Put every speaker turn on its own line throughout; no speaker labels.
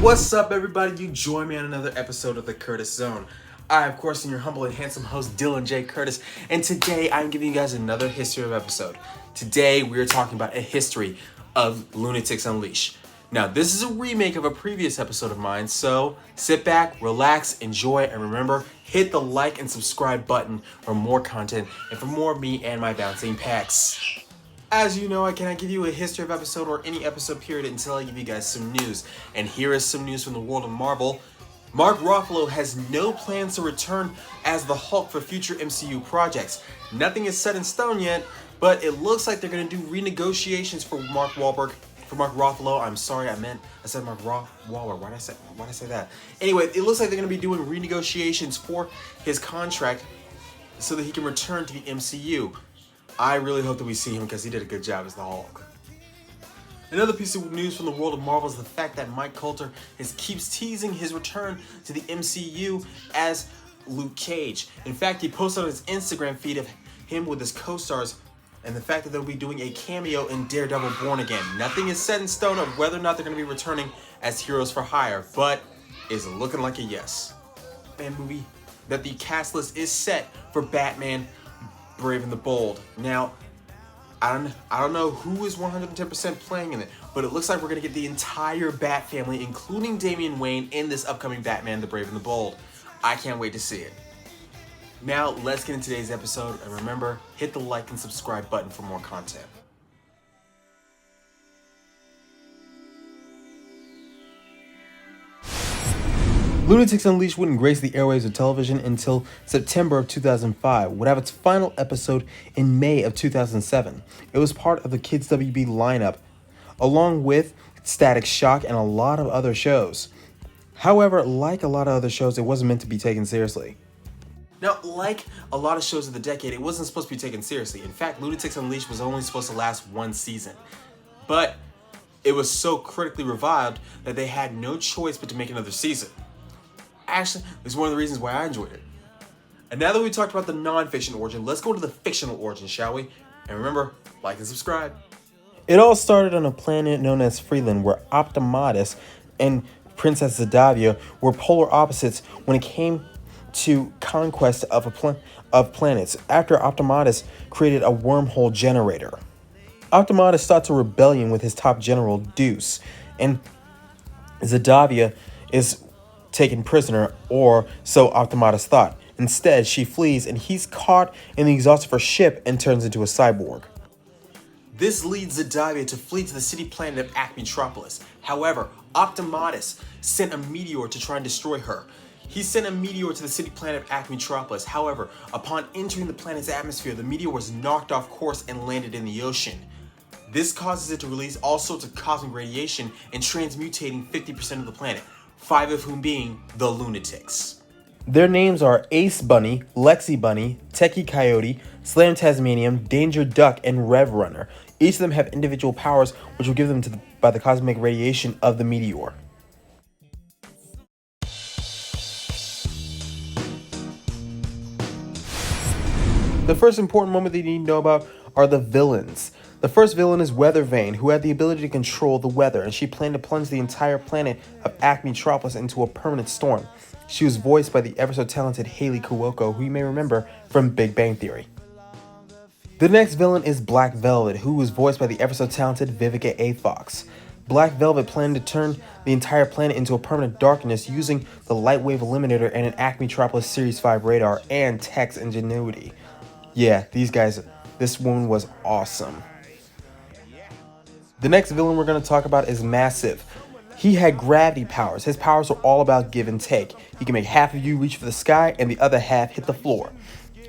What's up, everybody? You join me on another episode of the Curtis Zone. I, of course, am your humble and handsome host, Dylan J. Curtis, and today I'm giving you guys another history of episode. Today we are talking about a history of Loonatics Unleashed. Now, this is a remake of a previous episode of mine, so sit back, relax, enjoy, and remember, hit the like and subscribe button for more content and for more of me and my bouncing packs. As you know, I cannot give you a history of episode or any episode period until I give you guys some news. And here is some news from the world of Marvel. Mark Ruffalo has no plans to return as the Hulk for future MCU projects. Nothing is set in stone yet, but it looks like they're going to do renegotiations for Mark Ruffalo. I'm sorry, I said Mark Wahlberg. Why did I say that? Anyway, it looks like they're going to be doing renegotiations for his contract so that he can return to the MCU. I really hope that we see him because he did a good job as the Hulk. Another piece of news from the world of Marvel is the fact that Mike Coulter keeps teasing his return to the MCU as Luke Cage. In fact, he posted on his Instagram feed of him with his co-stars and the fact that they'll be doing a cameo in Daredevil Born Again. Nothing is set in stone of whether or not they're going to be returning as heroes for hire, but it's looking like a yes. Batman movie that the cast list is set for Batman Brave and the Bold. Now, I don't know who is 110% playing in it, but it looks like we're going to get the entire Bat family, including Damian Wayne, in this upcoming Batman the Brave and the Bold. I can't wait to see it. Now, let's get into today's episode, and remember, hit the like and subscribe button for more content. Loonatics Unleashed wouldn't grace the airwaves of television until September of 2005, would have its final episode in May of 2007. It was part of the Kids WB lineup, along with Static Shock and a lot of other shows. However, like a lot of other shows, it wasn't meant to be taken seriously. Now, like a lot of shows of the decade, it wasn't supposed to be taken seriously. In fact, Loonatics Unleashed was only supposed to last one season. But it was so critically reviled that they had no choice but to make another season. Actually, it's one of the reasons why I enjoyed it. And now that we talked about the non-fiction origin, let's go to the fictional origin, shall we? And remember, like and subscribe. It all started on a planet known as Freeland, where Optimatus and Princess Zadavia were polar opposites when it came to conquest of planets, after Optimatus created a wormhole generator. Optimatus starts a rebellion with his top general, Deuce, and Zadavia is taken prisoner, or so Optimatus thought. Instead, she flees and he's caught in the exhaust of her ship and turns into a cyborg. This leads Zadavia to flee to the city planet of Acmetropolis. However, Optimatus sent a meteor to try and destroy her. He sent a meteor to the city planet of Acmetropolis. However, upon entering the planet's atmosphere, the meteor was knocked off course and landed in the ocean. This causes it to release all sorts of cosmic radiation and transmutating 50% of the planet. 5 of whom being the Loonatics. Their names are Ace Bunny, Lexi Bunny, Techie Coyote, Slam Tasmanium, Danger Duck, and Rev Runner. Each of them have individual powers which will give them by the cosmic radiation of the meteor. The first important moment that you need to know about are the villains. The first villain is Weather Vane, who had the ability to control the weather, and she planned to plunge the entire planet of Acmetropolis into a permanent storm. She was voiced by the ever-so-talented Hayley Kiyoko, who you may remember from Big Bang Theory. The next villain is Black Velvet, who was voiced by the ever-so-talented Vivica A. Fox. Black Velvet planned to turn the entire planet into a permanent darkness using the Lightwave Eliminator and an Acmetropolis Series 5 radar and Tech's ingenuity. Yeah, this woman was awesome. The next villain we're going to talk about is Massive. He had gravity powers. His powers are all about give and take. He can make half of you reach for the sky and the other half hit the floor.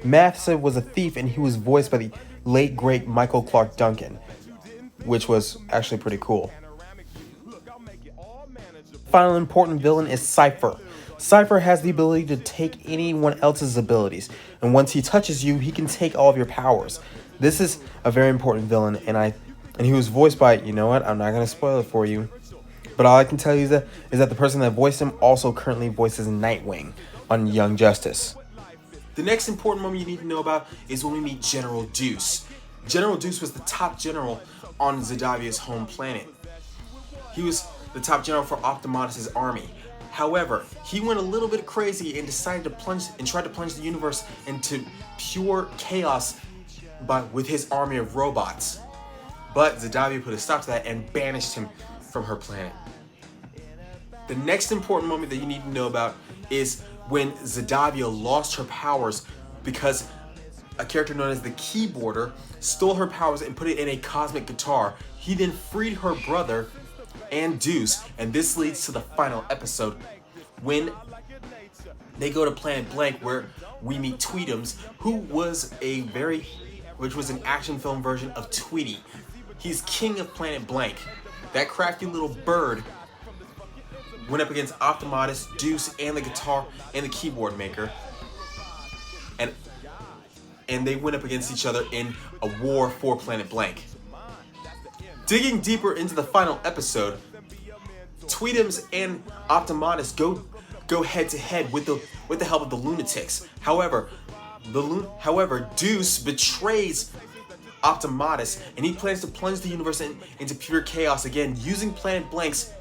Massive was a thief, and he was voiced by the late great Michael Clark Duncan, which was actually pretty cool. Final important villain is Cypher. Cypher has the ability to take anyone else's abilities, and once he touches you, he can take all of your powers. This is a very important villain, and he was voiced by, you know what, I'm not going to spoil it for you, but all I can tell you is that the person that voiced him also currently voices Nightwing on Young Justice. The next important moment you need to know about is when we meet General Deuce. General Deuce was the top general on Zadavia's home planet. He was the top general for Optimus' army. However, he went a little bit crazy and decided to try to plunge the universe into pure chaos with his army of robots. But Zadavia put a stop to that and banished him from her planet. The next important moment that you need to know about is when Zadavia lost her powers because a character known as the Keyboarder stole her powers and put it in a cosmic guitar. He then freed her brother and Deuce, and this leads to the final episode when they go to Planet Blank, where we meet Tweetums, which was an action film version of Tweety. He's king of Planet Blank. That crafty little bird went up against Optimus, Deuce, and the guitar and the keyboard maker, and they went up against each other in a war for Planet Blank. Digging deeper into the final episode, Tweetums and Optimus go head to head with the help of the Loonatics. However, Deuce betrays Optimus, and he plans to plunge the universe into pure chaos again using the Planet Blank's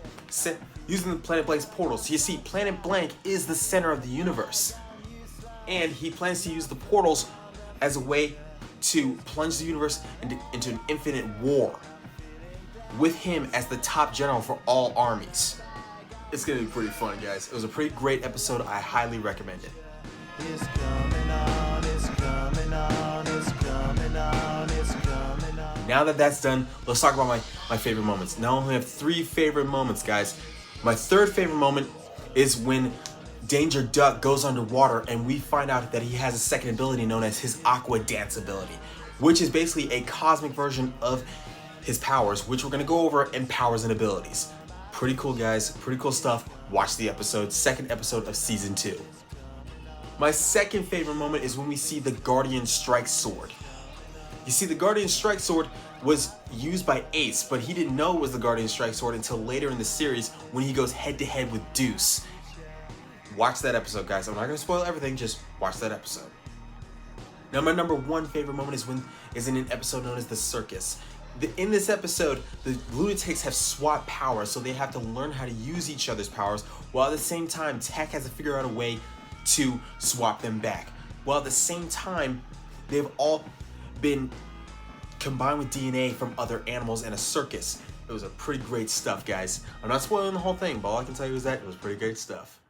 portals. You see, Planet Blank is the center of the universe, and he plans to use the portals as a way to plunge the universe into an infinite war, with him as the top general for all armies. It's gonna be pretty fun, guys. It was a pretty great episode. I highly recommend it. It's coming on, it's coming on, it's coming on, it's coming on. Now that that's done, let's talk about my favorite moments. Now I only have 3 favorite moments, guys. My third favorite moment is when Danger Duck goes underwater and we find out that he has a second ability known as his Aqua Dance ability, which is basically a cosmic version of his powers, which we're gonna go over in powers and abilities. Pretty cool, guys, pretty cool stuff. Watch the episode, second episode of season 2. My second favorite moment is when we see the Guardian Strike Sword. You see, the Guardian Strike Sword was used by Ace, but he didn't know it was the Guardian Strike Sword until later in the series when he goes head to head with Deuce. Watch that episode, guys. I'm not gonna spoil everything, just watch that episode. Now, my number 1 favorite moment is in an episode known as The Circus. In this episode, the Loonatics have swapped powers, so they have to learn how to use each other's powers, while at the same time, Tech has to figure out a way to swap them back. While at the same time, they've all been combined with DNA from other animals in a circus. It was a pretty great stuff, guys. I'm not spoiling the whole thing, but all I can tell you is that it was pretty great stuff.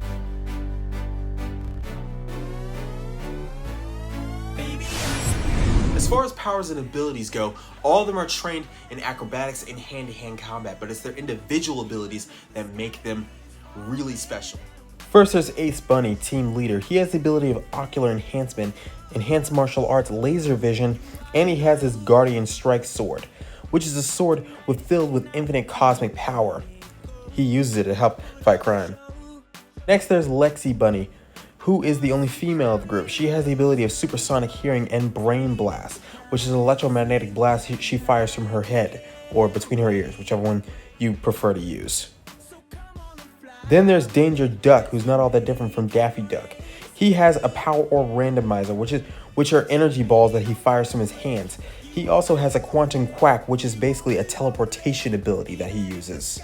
As far as powers and abilities go, all of them are trained in acrobatics and hand-to-hand combat, but it's their individual abilities that make them really special. First, there's Ace Bunny, team leader. He has the ability of ocular enhancement, enhanced martial arts, laser vision, and he has his Guardian Strike Sword, which is a sword filled with infinite cosmic power. He uses it to help fight crime. Next, there's Lexi Bunny, who is the only female of the group. She has the ability of supersonic hearing and brain blast, which is an electromagnetic blast she fires from her head or between her ears, whichever one you prefer to use. Then there's Danger Duck, who's not all that different from Daffy Duck. He has a power orb randomizer, which are energy balls that he fires from his hands. He also has a quantum quack, which is basically a teleportation ability that he uses.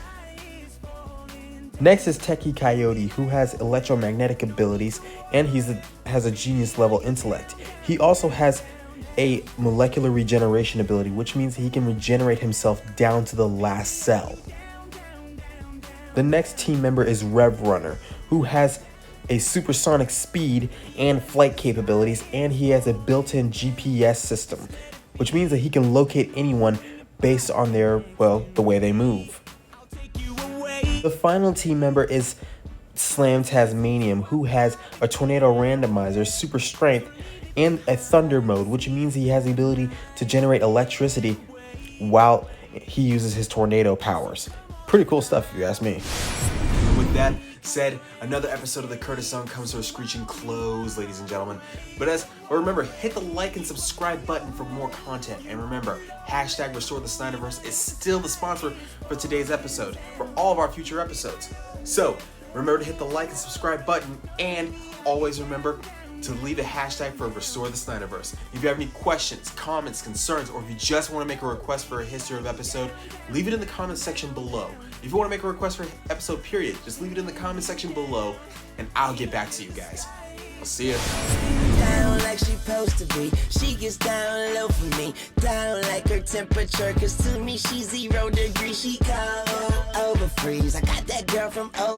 Next is Techie Coyote, who has electromagnetic abilities, and has a genius level intellect. He also has a molecular regeneration ability, which means he can regenerate himself down to the last cell. The next team member is Rev Runner, who has a supersonic speed and flight capabilities, and he has a built-in GPS system, which means that he can locate anyone based on the way they move. The final team member is Slam Tasmanium, who has a tornado randomizer, super strength, and a thunder mode, which means he has the ability to generate electricity while he uses his tornado powers. Pretty cool stuff, if you ask me. With that said, another episode of the Curtis Zone comes to a screeching close, ladies and gentlemen. But remember, hit the like and subscribe button for more content. And remember, hashtag Restore the Snyderverse is still the sponsor for today's episode, for all of our future episodes. So remember to hit the like and subscribe button, and always remember, to leave a hashtag for Restore the Snyderverse. If you have any questions, comments, concerns, or if you just want to make a request for a history of episode, leave it in the comments section below. If you want to make a request for an episode period, just leave it in the comment section below, and I'll get back to you guys. I'll see ya.
Down like she supposed to be. She gets down low for me. Down like her temperature, cause to me she's 0 degrees. She cold over freeze. I got that girl from